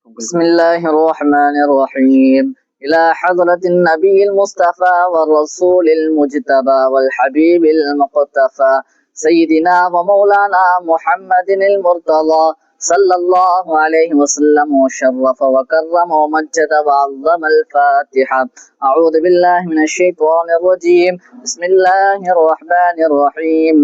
بسم الله الرحمن الرحيم. إلى حضرة النبي المصطفى والرسول المجتبى والحبيب المقتفى سيدنا ومولانا محمد المرتضى صلى الله عليه وسلم وشرف وكرم ومجد وعظم الفاتحة. أعوذ بالله من الشيطان الرجيم. بسم الله الرحمن الرحيم.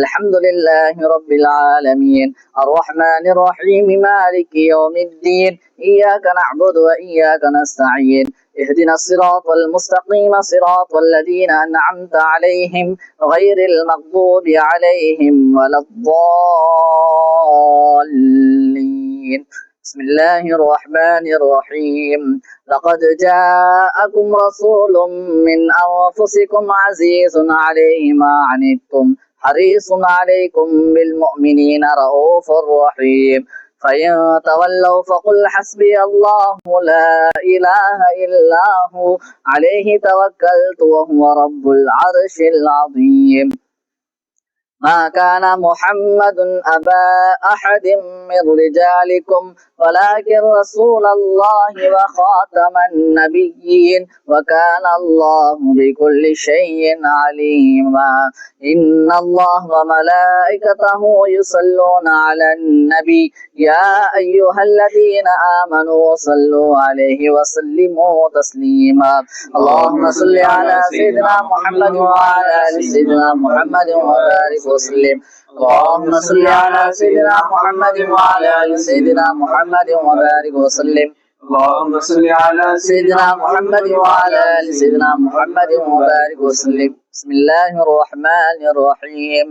الحمد لله رب العالمين الرحمن الرحيم مالك يوم الدين إياك نعبد وإياك نستعين اهدنا الصراط المستقيم صراط الذين أنعمت عليهم غير المغضوب عليهم ولا الضالين. بسم الله الرحمن الرحيم. لقد جاءكم رسول من أنفسكم عزيز عليه ما عنتم حريص عليكم بالمؤمنين رؤوف رحيم. فإن تولوا فقل حسبي الله لا إله إلا هو عليه توكلت وهو رب العرش العظيم. ما كان محمد أبا أحد من رجالكم ولكن رسول الله وخاتم النبيين وكان الله بكل شيء عليما. إن الله وملائكته يصلون على النبي يا أيها الذين آمنوا صلوا عليه وسلموا تسليما. اللهم صل على سيدنا محمد وعلى آل سيدنا محمد وبارك وسلم. اللهم صل على سيدنا محمد وعلى آل سيدنا محمد وبارك وسلم. اللهم صل على سيدنا محمد وعلى آل سيدنا محمد وبارك وسلم. بسم الله الرحمن الرحيم.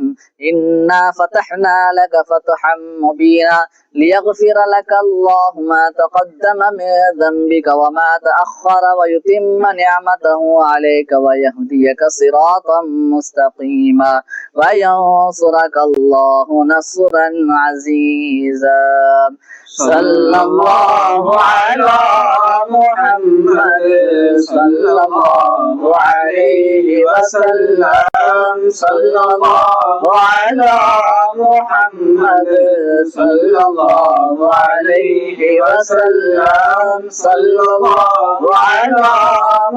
إنا فتحنا لك فتحا مبينا ليغفر لك الله ما تقدم من ذنبك وما تأخر ويتم نعمته عليك ويهديك صراطا مستقيما وينصرك الله نصرا عزيزا. صلى الله على محمد صلى الله عليه وسلم. صلى الله على محمد صلى الله عليه وسلم. صلى الله على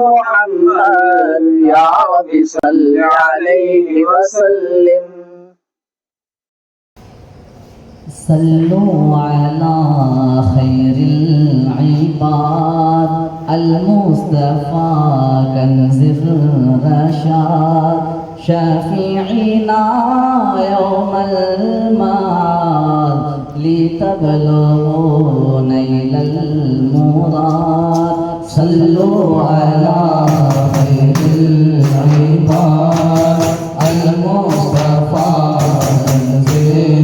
محمد يا رب صل عليه وسلم. صلوا على خير العباد المصطفى كنز الرشاد شافعينا يوم المعاد لتبلغوا نيل المراد. صلوا على خير العباد المصطفى كنز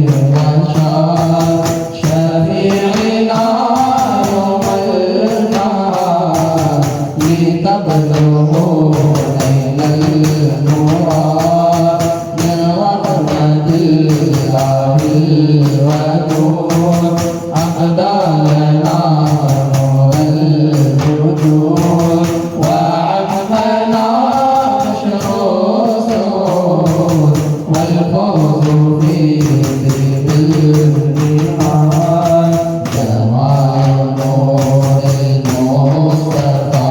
الرشاد شافعينا يوم المعاد لتبلغوا نيل المراد من رحمة الله الودود أهدى لنا نور الوجود وعمنا نشر السرور والفوز فيه بالإيمان. جمال نور المصطفى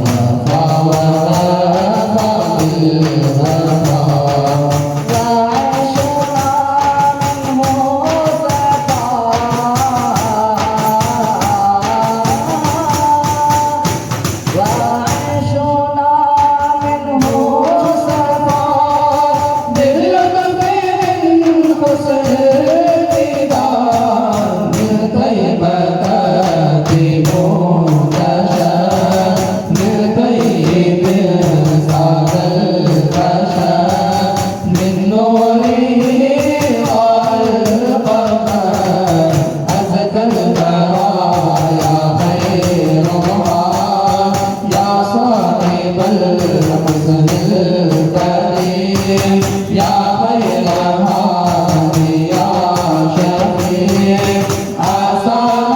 وفى وفى بالوفا وعشنا منه صفا وعشنا منه صفا باللطف من حسن الابتداء من طيبة منتشر من طيب سعد البشر من نوره القمر أزكى البرايا خير الله يا صاحب الحسن الكريم يا خير هادي يا شفيع أسأل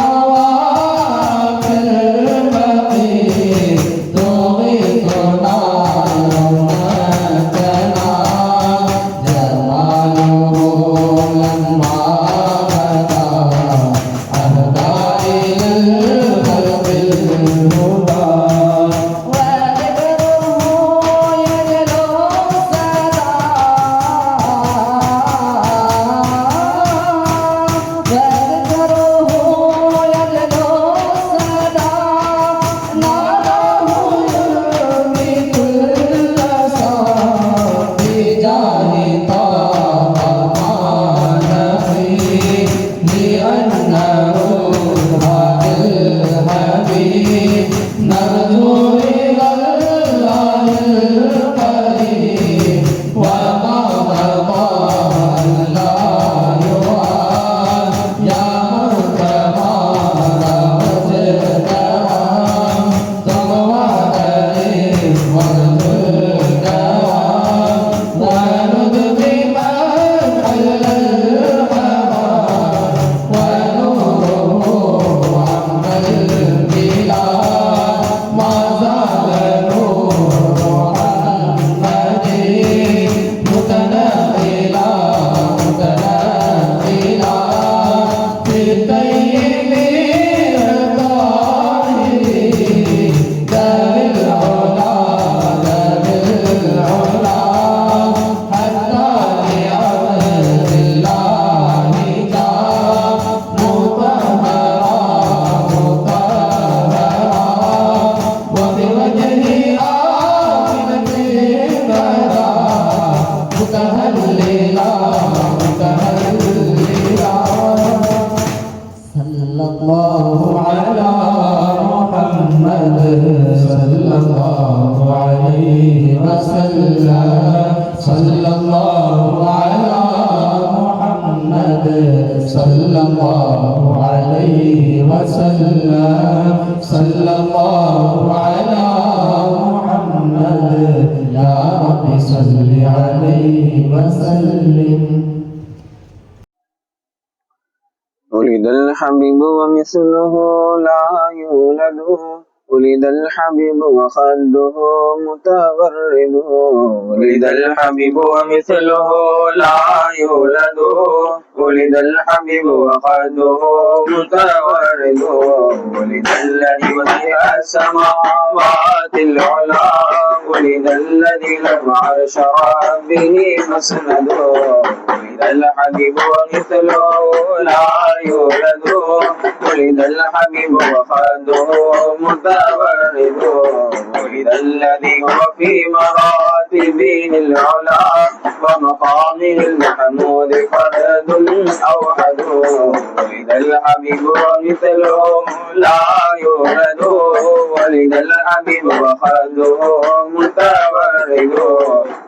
الله على محمد صلى الله عليه وسلم صلى الله على محمد صلى الله عليه وسلم صلى الله على محمد يا رب صل عليه وسلم. ولد الحبيب ومثله لا يولد ولد الحبيب وخده متغرد ولد الحبيب ومثله لا يولد ولد الحبيب وخده متغرد ولد الذي وسع السماوات العلى ولد الذي لم عرش ربه مسند ولد الحبيب ومثله لا يولد ولد الحبيب وخده متغرد ولد الذي هو في مراتبه العلا ومقامه المحمود فرد أوحد ولد الحبيب ومثله لا يولد ولد الحبيب وخده متغرد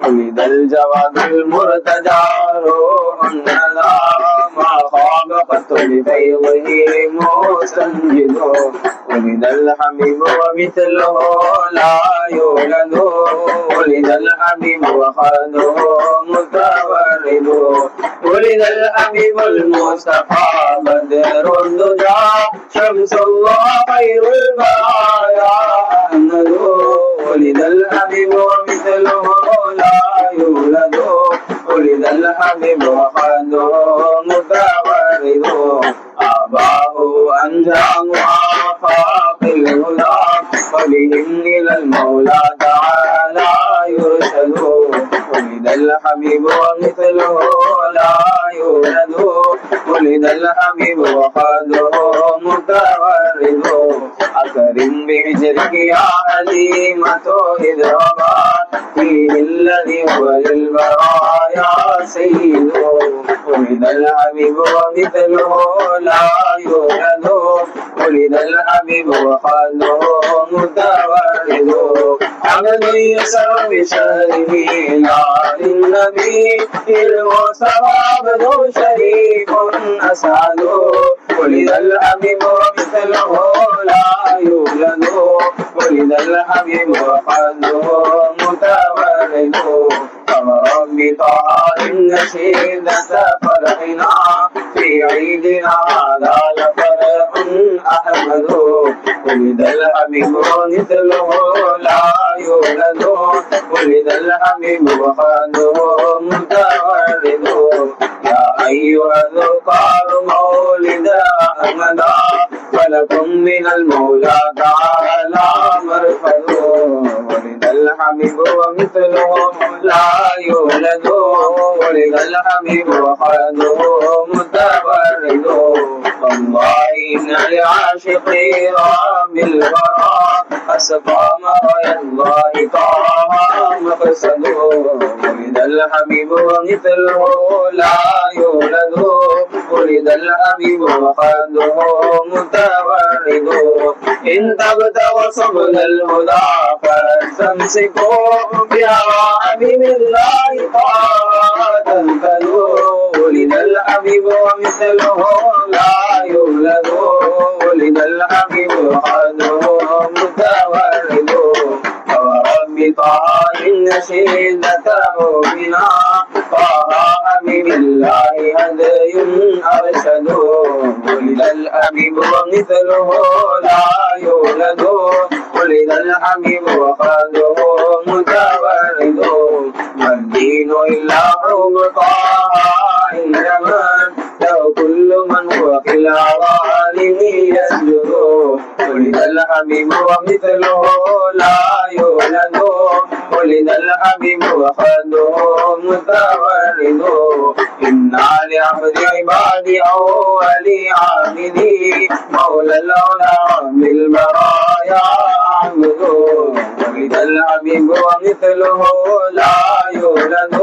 ولد الجواد المرتجى روح الندى ما خاب قط بفيضه مستنجد ولد الحبيب ومثله لا يولد ولد الحبيب وخده متغرد ولد الحبيب المصطفى بدر الدجى شمس الله خير البرايا أحمد ولد الحبيب ومثله لا يولد ولد الحبيب وخده متغرد أباه أنجام آفاق الهدى وبهم إلى المولى تعالى يرشد ولد الحبيب ومثله لا يولد ولد الحبيب وخده متغرد أكرم بهجرك يا حليمة إذ ربى فيه الذي هو للبرايا سيد ولد الحبيب ومثله لا يولد ولد الحبيب وخده متغرد عبد يسر بشهره نار النبي المصطفى عبد شريف أسعد ولد الحبيب ومثله لا يولد ولد الحبيب وخده متغرد رب طه النشيدة فرحنا في عيدنا هذا لفرح أحمد ولد الحبيب ومثله لا يولد ولد الحبيب وخده متغرد يا أيها الذكار مولد أحمد فلكم من المولى تعالى مرفد ولد الحبيب ومثله لا يولد ولد الحبيب وخده متغرد والله إن لعاشقي رب الورى أسقى مرى الله طه مقصد ولد الحبيب ومثله لا يولد ولد الحبيب وخده متغرد إن تبتغوا سبل الهدى فاستمسكوا بهوى حبيب الله طاعة تنفذوا ولد الحبيب ومثله لا يولد ولد الحبيب وخده متغرد ورب طه النشيدة مؤمنا طه حبيب الله هدي أرشد ولد الحبيب ومثله لا يولد ولد الحبيب وخده متغرد والدين إلا حب طه عندما له كل من هو في العوالم يسجد ولد الحبيب ومثله لا يولد ولد الحبيب وخده متغرد إنا لعبد عبادي أولي عابدي مولى العلا بالبرايا أعبد ولد الحبيب ومثله لا يولد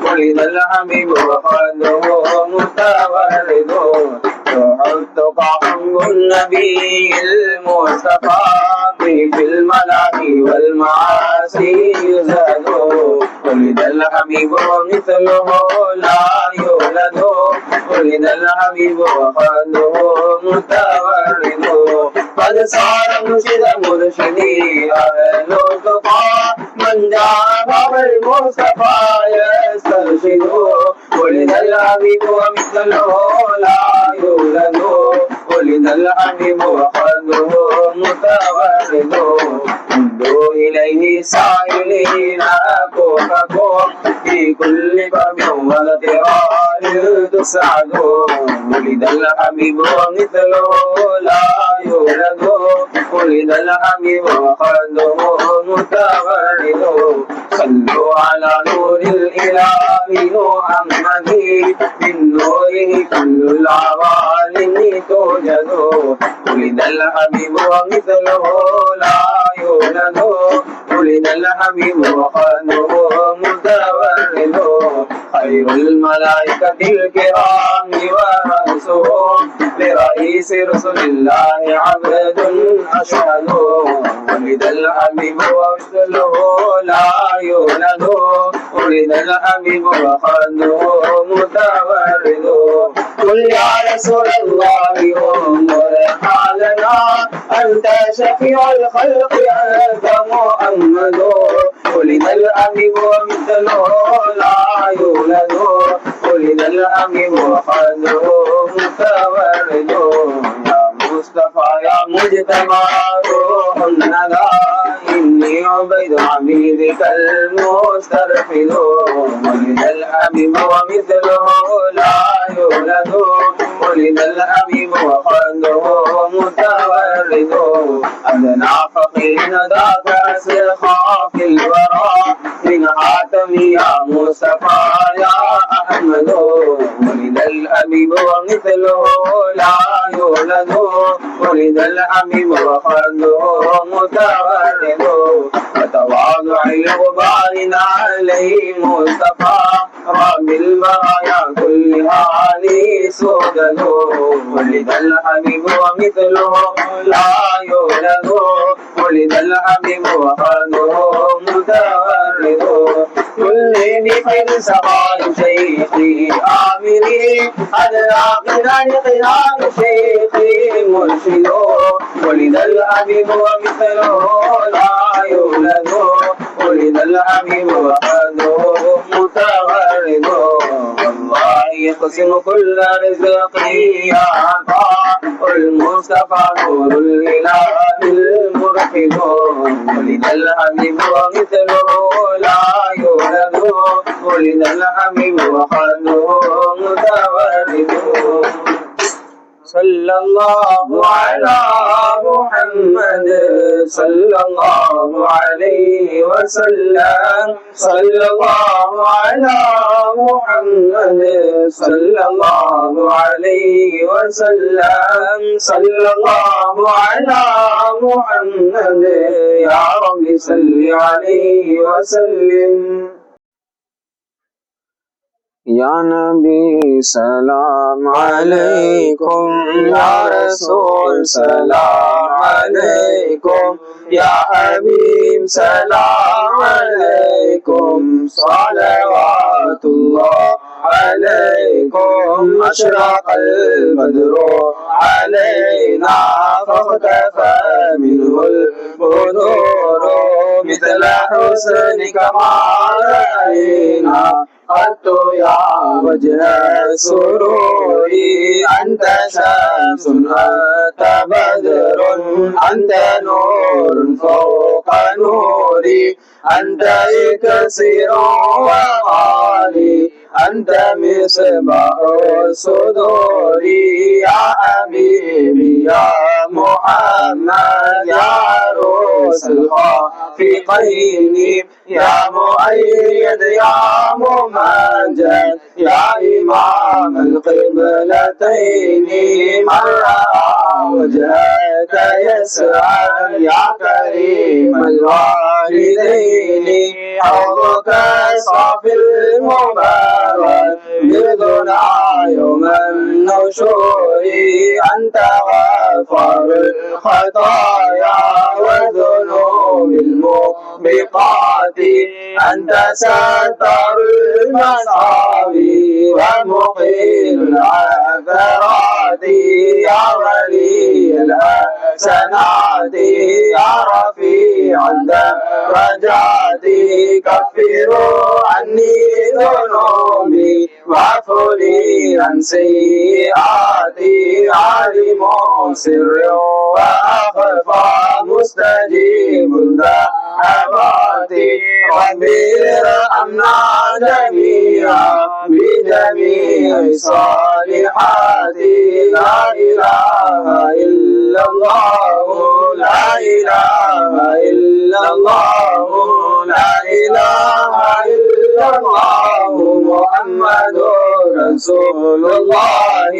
ولد الحبيب وخده متورد يحثك حب النبي المصطفى في الملاهي والمعاصي يزاد ولد الحبيب ومثله لا يولد ولد الحبيب وخده متورد قد صار مرشد مرشدي أهل التقى من جاء بالمصطفى يسترشد ولد الحبيب ومثله لا يولد ولد الحبيب وخده متورد ادوا إليه سائلين أكوككم في كل كرب واغترار تسعدوا ولد الحبيب ومثله لا يولد ولد الحبيب وخده متورد صلوا على نور الإله محمد من نوره كل العوالم توجد ولد الحبيب ومثله لا يولد ولد الحبيب وخده متورد خير الملائكة الكرام ورأسهم لرئيس رسل الله عبد أشهد ولد الحبيب ومثله لا يولد ولد الحبيب وخده متورد قل يا رسول الله انظر حالنا أنت شفيع الخلق أنت محمد ولد الحبيب ومثله لا يولد ولد الحبيب وخده متورد يا مصطفى يا مجتبى روح الندى إني عبيد عبيدك المسترفد ولد الحبيب ومثله لا يولد ولد الحبيب وخده متورد أدنى فقير ذاك سخاف الورى من حاتم يا مصطفى يا أحمد ولد الحبيب ومثله لا يولد ولد الحبيب وخده متورد وتواضع الغبار عليه مصطفى رب البرايا كلها لي سودد ولد الحبيب ومثله لا يولد ولد الحبيب وخده متورد كل بخير سخاء شيخي آمري أدنى قنان شيخي مرشد ولد الحبيب ومثله لا يولد ولد الحبيب وخده متورد والله يقسم كل رزقي يا عطاء المصطفى نور الإله المرشد ولد الحبيب ومثله لا يولد ولد الحبيب وخده متورد صلى الله على محمد صلى الله عليه وسلم صلى الله على محمد صلى الله عليه وسلم صلى الله على محمد يا رب صل عليه وسلم या नबी सलाम अलैकुम या रसूल सलाम अलैकुम या हबीब सलाम अलैकुम सलवातुल्लाह अलैकुम अशरक़ल बद्रु अलैना फख्तफ़ा मिनहुल बुदूरु मिथल हुस्निका मा रअयना قد يا وجه سروري أنت شمس أنت بدر أنت نور فوق نوري أنت إكسير وغالي أنت مصباح الصدور يا حبيبي يا محمد يا عروس الخافقين يا مؤيد يا ممجد يا إمام القبلتين من رأى وجهك واسعا يا كريم الوالدين حوضك صافي المبارك بيضنا يوم النشور أنت غفار الخطايا والذنوب الموبقات أنت ستر المصابي ومقيل العثرات يا ولي الحسنات يا رفيع الدرجات كفروا عني ذنوبي واعفوا لي عن سيئاتي عالم سر وأخفى مستجيب الدعوات ربي ارحمنا جميعا بجميع الصالحات لا إله إلا الله لا إله إلا الله لا إله إلا الله محمد رسول الله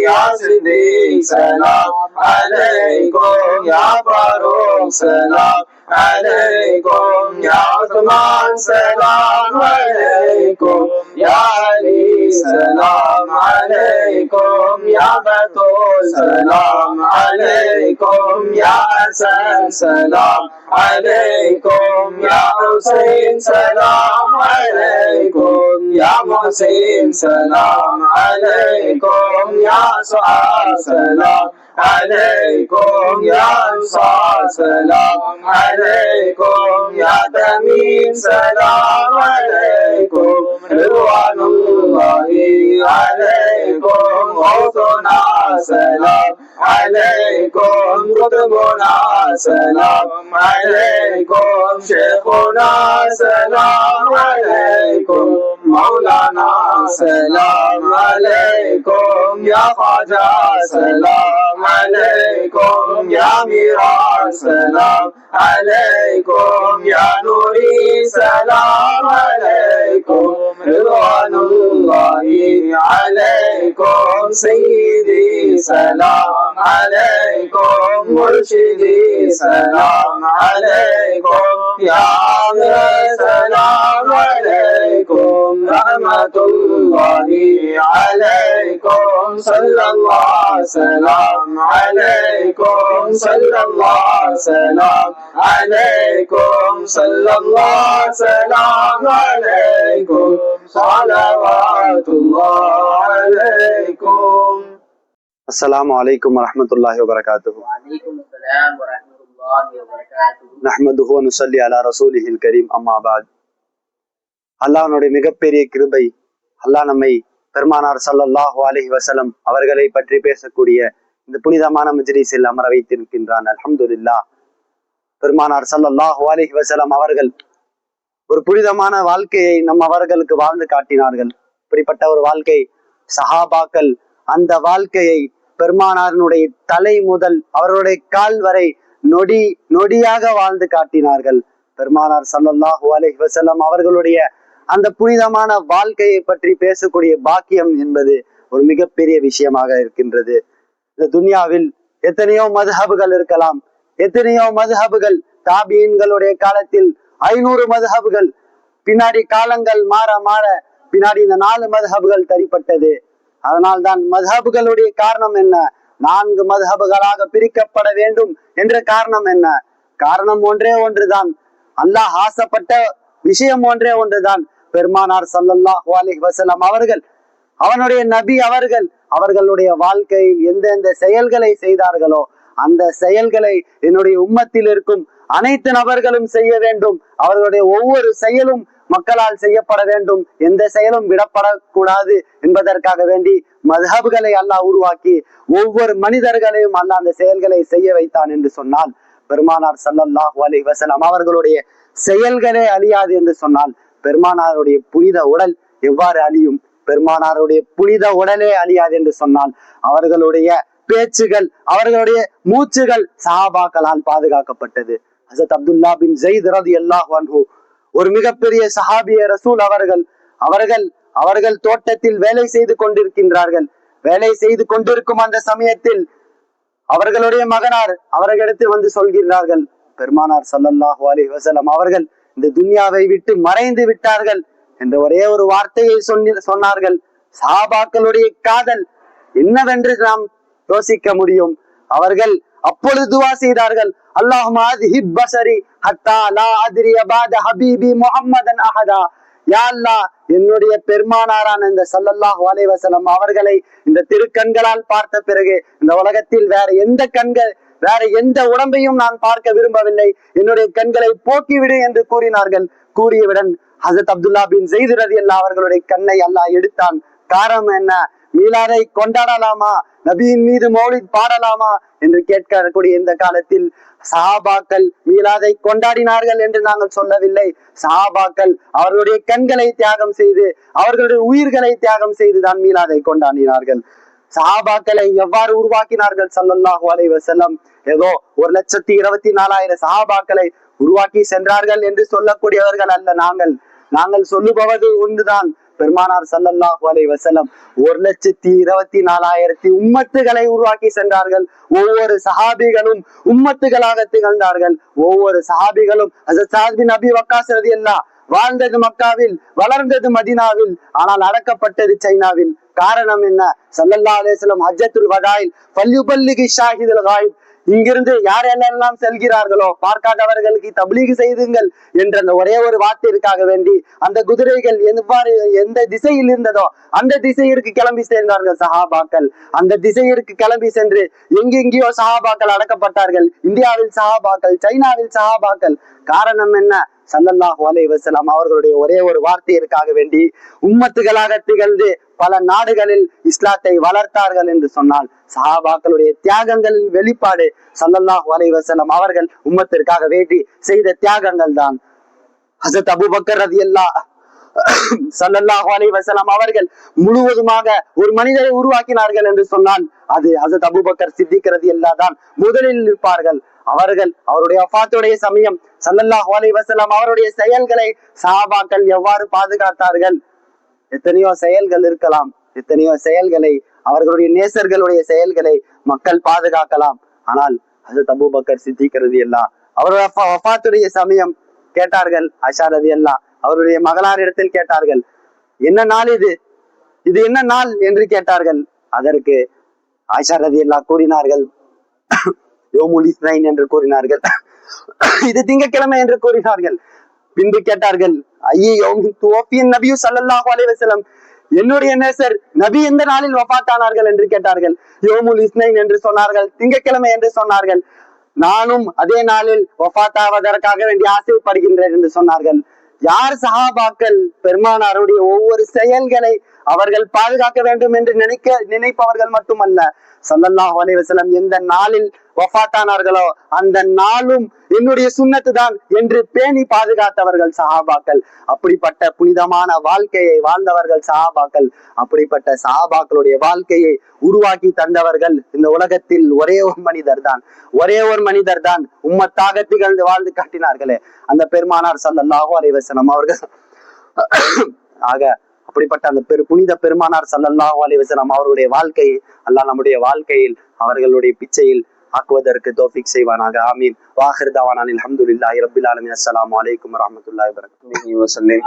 يا صديق سلام عليكم يا فاروق سلام عليكم يا عثمان سلام عليكم يا علي سلام عليكم يا بطول سلام عليكم يا حسن سلام عليكم يا حسين سلام عليكم يا محسن سلام عليكم يا سعاد سلام عليكم يا أنصار سلام عليكم يا تميم سلام عليكم رضوان الله عليكم غوثنا سلام عليكم قطبنا سلام عليكم شيخنا سلام عليكم مولانا سلام عليكم يا خواجة سلام عليكم يا ميران سلام عليكم يا نوري سلام عليكم رضوان الله عليكم سيدي سلام عليكم مرشدي سلام عليكم يا عمري سلام عليكم رحمة الله عليكم صلى الله سلام عليكم صلى الله سلام عليكم صلى الله سلام عليكم صلوات الله عليكم. السلام عليكم ورحمة الله وبركاته. وعليكم السلام ورحمة الله وبركاته. نحمده ونصلي على رسوله الكريم أما بعد. அல்லாஹ்வுடைய மிகப்பெரிய கிருபை, அல்லாஹ் நம்மை பெருமானார் ஸல்லல்லாஹு அலைஹி வஸல்லம் அவர்களை பற்றி பேசக்கூடிய இந்த புனிதமான மஜ்லிஸில் அமர வைத்திருக்கின்றான். அல்ஹம்துலில்லாஹ். பெருமானார் ஸல்லல்லாஹு அலைஹி வஸல்லம் அவர்கள் ஒரு புனிதமான வாழ்க்கையை அவர்களுக்கு வாழ்ந்து காட்டினார்கள். இப்படிப்பட்ட ஒரு வாழ்க்கை சஹாபாக்கள் அந்த வாழ்க்கையை பெருமானாரினுடைய தலை முதல் அவர்களுடைய கால் வரை நொடி நொடியாக வாழ்ந்து காட்டினார்கள். பெருமானார் ஸல்லல்லாஹு அலைஹி வஸல்லம் அவர்களுடைய அந்த புனிதமான வாழ்க்கையை பற்றி பேசக்கூடிய பாக்கியம் என்பது ஒரு மிகப்பெரிய விஷயமாக இருக்கின்றது. இந்த துன்யாவில் எத்தனையோ மதுஹபுகள் இருக்கலாம், எத்தனையோ மதுஹபுகள் தாபீன்களுடைய காலத்தில் 500 மதுஹபுகள், பின்னாடி காலங்கள் மாற மாற பின்னாடி இந்த 4 மதுஹபுகள் தரிப்பட்டது. அதனால்தான் மதுஹபுகளுடைய காரணம் என்ன? 4 மதுஹபுகளாக பிரிக்கப்பட வேண்டும் என்ற காரணம் என்ன? காரணம் ஒன்றே ஒன்றுதான். அல்லாஹ் ஆசைப்பட்ட விஷயம் ஒன்றே ஒன்றுதான். பெருமானார் ஸல்லல்லாஹு அலைஹி வஸல்லம் அவர்கள், அவனுடைய நபி அவர்கள், அவர்களுடைய வாழ்க்கையில் எந்தெந்த செயல்களை செய்தார்களோ அந்த செயல்களை என்னுடைய உம்மத்தில் இருக்கும் அனைத்து நபர்களும் செய்ய வேண்டும். அவர்களுடைய ஒவ்வொரு செயலும் மக்களால் செய்யப்பட வேண்டும், எந்த செயலும் விடப்படக்கூடாது என்பதற்காக வேண்டி மதுஹபுகளை அல்லாஹ் உருவாக்கி ஒவ்வொரு மனிதர்களையும் அல்லாஹ் அந்த செயல்களை செய்ய வைத்தான் என்று சொன்னால், பெருமானார் ஸல்லல்லாஹு அலைஹி வஸல்லம் அவர்களுடைய செயல்களே அழியாது என்று சொன்னால், பெருமானாருடைய புனித உடல் எவ்வாறு அழியும்? பெருமானாருடைய புனித உடலே அழியாது என்று சொன்னால், அவர்களுடைய பேச்சுகள், அவர்களுடைய மூச்சுகள் சஹாபாக்களால் பாதுகாக்கப்பட்டது. ஹஸரத் அப்துல்லா பின் ஸைத் ரலியல்லாஹு அன்ஹு ஒரு மிகப்பெரிய சஹாபிய ரசூல் அவர்கள் தோட்டத்தில் வேலை செய்து கொண்டிருக்கின்றார்கள். வேலை செய்து கொண்டிருக்கும் அந்த சமயத்தில் அவர்களுடைய மகனார் அவர்களிடத்தில் வந்து சொல்கிறார்கள், பெருமானார் ஸல்லல்லாஹு அலைஹி வஸல்லம் அவர்கள் இந்த துன்யாவை விட்டு மறைந்து விட்டார்கள் என்ற ஒரே ஒரு வார்த்தையை சொன்னார்கள். சஹாபாக்களுடைய காதல் என்னவென்று நாம் யோசிக்க முடியும். அவர்கள் அப்பொழுது துவா செய்தார்கள், அல்லாஹும்ம அத்ஹிப் பஸரி ஹத்தா லா அத்ரிய பாத ஹபீபி முஹம்மதன் அஹதா. யா அல்லாஹ், என்னுடைய பெருமானாரான இந்த ஸல்லல்லாஹு அலைஹி வஸல்லம் அவர்களை இந்த திருக்கண்களால் பார்த்த பிறகு இந்த உலகத்தில் வேற எந்த உடம்பையும் நான் பார்க்க விரும்பவில்லை, என்னுடைய கண்களை போக்கிவிடு என்று கூறினார்கள். கூறியவுடன் ஹஸரத் அப்துல்லா பின் ஸைத் ரலியல்லாஹு அவர்களுடைய கண்ணை அல்லாஹ் எடுத்தான். காரணம் என்ன? மீலாதை கொண்டாடலாமா, நபியின் மீது மௌலித் பாடலாமா என்று கேட்கக்கூடிய இந்த காலத்தில் சஹாபாக்கள் மீலாதை கொண்டாடினார்கள் என்று நாங்கள் சொல்லவில்லை. சஹாபாக்கள் அவர்களுடைய கண்களை தியாகம் செய்து, அவர்களுடைய உயிர்களை தியாகம் செய்துதான் மீலாதை கொண்டாடினார்கள். சஹாபாக்களை எவ்வாறு உருவாக்கினார்கள் ஸல்லல்லாஹு அலைஹி வஸல்லம்? ஏதோ 1,24,000 சஹாபாக்களை உருவாக்கி சென்றார்கள் என்று சொல்லக்கூடியவர்கள் அல்ல. நாங்கள் சொல்லுபவது ஒன்றுதான். பெருமானார் ஸல்லல்லாஹு அலைஹி வஸல்லம் 1,24,000 உம்மத்துகளை உருவாக்கி சென்றார்கள். ஒவ்வொரு சஹாபிகளும் உம்மத்துகளாக திகழ்ந்தார்கள். ஒவ்வொரு சஹாபிகளும் ஹஸரத் ஸஅத் பின் அபி வக்காஸ் ரலியல்லாஹு வாழ்ந்தது மக்காவில், வளர்ந்தது மதீனாவில், ஆனால் அடக்கப்பட்டது சைனாவில். காரணம் என்ன? ஸல்லல்லாஹு அலைஹி வஸல்லம் ஹஜ்ஜத்துல் வதாயில் ஃபல்யுபல்லிகி ஷாஹிதுல் காயிப், இங்கிருந்து யாரெல்லாம் செல்கிறார்களோ பார்க்காதவர்களுக்கு தப்லீக் செய்துங்கள் என்ற அந்த ஒரே ஒரு வார்த்தைக்காக வேண்டி அந்த குதிரைகள் எந்த திசையில் இருந்ததோ அந்த திசையிற்கு கிளம்பி சேர்ந்தார்கள் சஹாபாக்கள். அந்த திசையிற்கு கிளம்பி சென்று எங்கெங்கேயோ சஹாபாக்கள் அடக்கப்பட்டார்கள். இந்தியாவில் சஹாபாக்கள், சைனாவில் சஹாபாக்கள். காரணம் என்ன? ஸல்லல்லாஹு அலைஹி வஸல்லம் அவர்களுடைய ஒரே ஒரு வார்த்தையிற்காக வேண்டி உம்மத்துகளாக திகழ்ந்து பல நாடுகளில் இஸ்லாத்தை வளர்த்தார்கள் என்று சொன்னால் சஹாபாக்களுடைய தியாகங்களின் வெளிப்பாடு ஸல்லல்லாஹு அலைஹி வஸல்லம் அவர்கள் உம்மத்திற்காக வேண்டி செய்த தியாகங்கள் தான். ஹஸரத் அபூபக்கர் ரலியல்லாஹு ஸல்லல்லாஹு அலைஹி வஸல்லம் அவர்கள் முழுவதுமாக ஒரு மனிதரை உருவாக்கினார்கள் என்று சொன்னால் அது ஹஸரத் அபூபக்கர் சித்திக் ரலியல்லாஹு தான் முதலில் இருப்பார்கள். அவருடைய வஃபாத்துடைய சமயம் ஸல்லல்லாஹு அலைஹி வஸல்லம் அவருடைய செயல்களை சஹாபாக்கள் எவ்வாறு பாதுகாத்தார்கள்? எத்தனையோ செயல்கள் இருக்கலாம், எத்தனையோ செயல்களை அவர்களுடைய நேசர்களுடைய செயல்களை மக்கள் பாதுகாக்கலாம். ஆனால் ஹஸரத் அபூபக்கர் சித்திக் ரலியல்லாஹு அவருடைய வஃபாத்துடைய சமயம் கேட்டார்கள். ஆயிஷா ரலியல்லாஹு அவருடைய மகளாரிடத்தில் கேட்டார்கள், என்ன நாள் இது என்ன நாள் என்று கேட்டார்கள். அதற்கு ஆயிஷா ரலியல்லாஹு கூறினார்கள், யோமுல் இஸ்னைன் என்று கூறினார்கள், இது திங்கட்கிழமை என்று கூறினார்கள். பின்பு கேட்டார்கள், நபி ஸல்லல்லாஹு அலைஹி வஸல்லம், என்னுடைய நேசர் நபி எந்த நாளில் வஃபாத்தானார்கள் என்று கேட்டார்கள். யோமுல் இஸ்னைன் என்று சொன்னார்கள், திங்கட்கிழமை என்று சொன்னார்கள். நானும் அதே நாளில் வஃபாத்தாவதற்காக வேண்டி ஆசைப்படுகின்றேன் என்று சொன்னார்கள். யார் சஹாபாக்கள் பெருமானாருடைய ஒவ்வொரு செயல்களை அவர்கள் பாதுகாக்க வேண்டும் என்று நினைப்பவர்கள் மட்டுமல்ல, ஸல்லல்லாஹு அலைஹி வஸல்லம் எந்த நாளில் வஃபாத்தானார்களோ அந்த நாளும் என்னுடைய சுன்னத்து தான் என்று பேணி பாதுகாத்தவர்கள் சஹாபாக்கள். அப்படிப்பட்ட புனிதமான வாழ்க்கையை வாழ்ந்தவர்கள் சஹாபாக்கள். அப்படிப்பட்ட சஹாபாக்களுடைய வாழ்க்கையை உருவாக்கி தந்தவர்கள் இந்த உலகத்தில் ஒரே ஒரு மனிதர் தான் உம்மத்தாக திகழ்ந்து வாழ்ந்து காட்டினார்களே, அந்த பெருமானார் ஸல்லல்லாஹு அலைஹி வஸல்லம் அவர்கள். ஆக அப்படிப்பட்ட அந்த புனித பெருமானார் ஸல்லல்லாஹு அலைஹி வஸல்லம் அவருடைய வாழ்க்கையை அல்லாஹ் நம்முடைய வாழ்க்கையில் அவர்களுடைய பிச்சையில் ஆக்குவதற்கு தௌஃபீக் செய்வானாக. ஆமீன். வாஹிர் தவானா அல்ஹம்துலில்லாஹி ரப்பில் ஆலமீன். அஸ்ஸலாமு அலைக்கும் வரஹ்மத்துல்லாஹி வபரகாத்துஹு. வஸல்லம்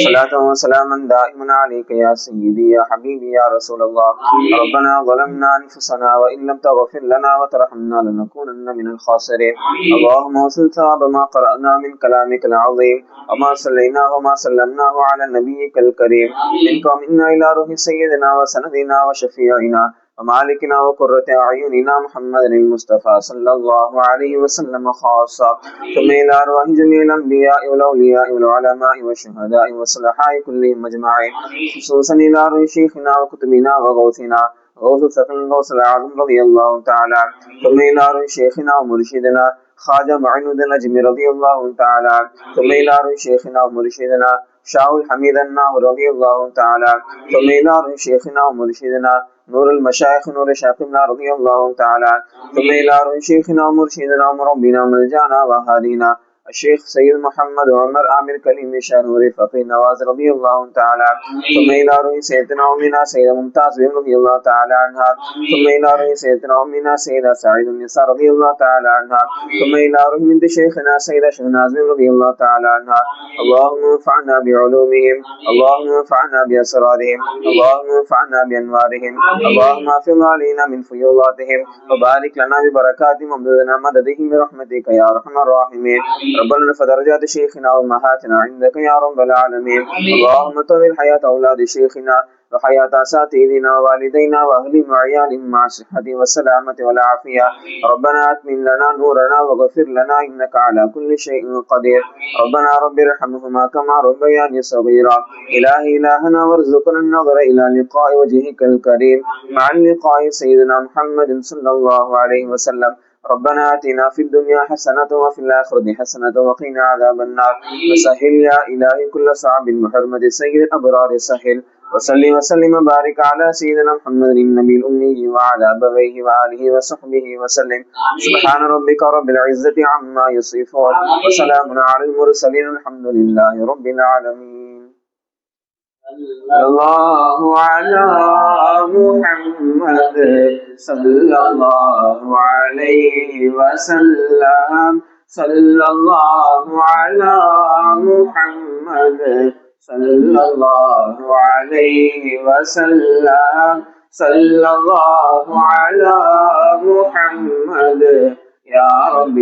ஸலாத்தன் வ ஸலாமன் தாயிமன் அலைக யா சய்யிதி யா ஹபீபி யா ரசூலல்லாஹ். ரப்பனா ظلمنا انفسنا وان لم تغفر لنا وترحمنا لنكونن من الخاسرين. اللهم وصل ثواب ما قرأنا من كلامك العظيم وما صليناه وما سلمناه على نبيك الكريم منكم منا الى روح سيدنا وسندنا وشفيعنا ومالكنا وقرة أعيننا محمد المصطفى صلى الله عليه وسلم خاصة، ثم إلى أرواح جميع الأنبياء والأولياء والعلماء والشهداء والصلحاء كلهم أجمعين، خصوصا إلى أرواح شيخنا وكتبنا وغوثنا غوث الثقل غوث العظم رضي الله تعالى، ثم إلى أرواح شيخنا ومرشدنا خواجہ معین الدین اجمی رضی اللہ تعالی، ثم إلى أرواح شيخنا ومرشدنا شاہ الحمید الناہ رضی اللہ تعالی، ثم إلى أرواح شيخنا ومرشدنا نور المشايخ نور شاقبنا رضي الله تعالى، ثم إلى أرواح شيخنا ومرشدنا ومربنا وملجانا وهادينا الشيخ سيد محمد عمر عامر كليم شانوري فقيه نواز رضي الله تعالى عنه، ثم إلى روح سيدنا أمنا سيدة ممتاز بن رضي الله تعالى عنها، ثم إلى روح سيدنا أمنا سيدة سعيد النساء رضي الله تعالى عنها، ثم إلى روح من شيخنا سيدة شهناز بن رضي الله تعالى عنها. اللهم انفعنا بعلومهم، اللهم انفعنا بأسرارهم، اللهم انفعنا بأنوارهم، اللهم افض علينا من فيوضاتهم وبارك لنا ببركاتهم وامددنا مددهم برحمتك يا أرحم الراحمين. ربنا ارفع درجات شيخنا وأمهاتنا عندك يا رب العالمين. اللهم طول حياة أولاد شيخنا وحياة أساتذتنا ووالدينا وأهلهم وعيالهم مع الصحة والسلامة والعافية. ربنا أتمم لنا نورنا واغفر لنا إنك على كل شيء قدير. ربنا رب ارحمهما كما ربياني صغيرا. إلهي إلهنا وارزقنا النظر إلى لقاء وجهك الكريم مع اللقاء سيدنا محمد صلى الله عليه وسلم. ربنا آتنا في الدنيا حسنة وفي الآخرة حسنة وقنا عذاب النار. وسهل يا إلهي كل صعب بحرمة سيد الأبرار سهل. وصلي وسلم وبارك على سيدنا محمد النبي الأمي وعلى أبويه وآله وصحبه وسلم. سبحان ربك رب العزة عما يصفون وسلام على المرسلين الحمد لله رب العالمين. الله على محمد صلى الله عليه وسلم. صلى الله على محمد صلى الله عليه وسلم. صلى الله على محمد يا رب.